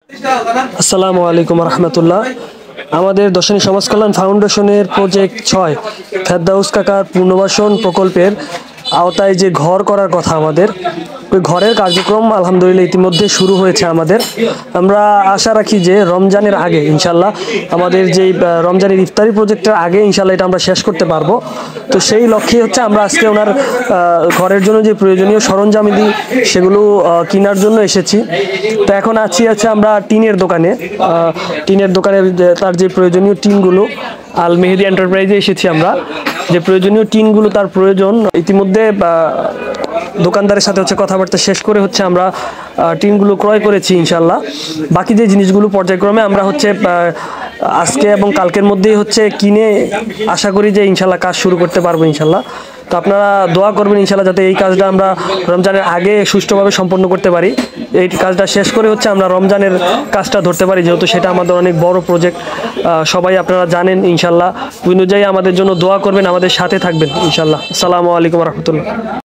আসসালামু আলাইকুম রহমতুল্লাহ। আমাদের দর্শনী সমাজ কল্যাণ ফাউন্ডেশনের প্রজেক্ট 6 ফেরদাউস কাকার পুনর্বাসন প্রকল্পের আওতায় যে ঘর করার কথা, আমাদের ওই ঘরের কার্যক্রম আলহামদুলিল্লাহ ইতিমধ্যে শুরু হয়েছে। আমরা আশা রাখি যে রমজানের আগে ইনশাল্লাহ, আমাদের যেই রমজানের ইফতারি প্রজেক্টের আগে ইনশাল্লাহ এটা আমরা শেষ করতে পারবো। তো সেই লক্ষ্যে হচ্ছে আমরা আজকে ওনার ঘরের জন্য যে প্রয়োজনীয় সরঞ্জামাদি সেগুলো কেনার জন্য এসেছি। তো এখন আছি আমরা টিনের দোকানে তার যে প্রয়োজনীয় টিনগুলো আল মেহেদি এন্টারপ্রাইজে এসেছি আমরা। যে প্রয়োজনীয় টিনগুলো তার প্রয়োজন, ইতিমধ্যে দোকানদারের সাথে কথাবার্তা শেষ করে আমরা টিনগুলো ক্রয় করেছি ইনশাল্লাহ। বাকি যে জিনিসগুলো পর্যায়ক্রমে আমরা আজকে এবং কালকের মধ্যেই কিনে আশা করি যে ইনশাল্লাহ কাজ শুরু করতে পারবো ইনশাল্লাহ। তো আপনারা দোয়া করবেন ইনশাল্লাহ যাতে এই কাজটা আমরা রমজানের আগে সুষ্ঠুভাবে সম্পন্ন করতে পারি। এই কাজটা শেষ করে আমরা রমজানের কাজটা ধরতে পারি, যেহেতু সেটা আমাদের অনেক বড় প্রজেক্ট। সবাই আপনারা জানেন ইনশাল্লাহ। ওই অনুযায়ী আমাদের জন্য দোয়া করবেন, আমাদের সাথে থাকবেন ইনশাল্লাহ। আসসালামু আলাইকুম রহমতুল্লাহ।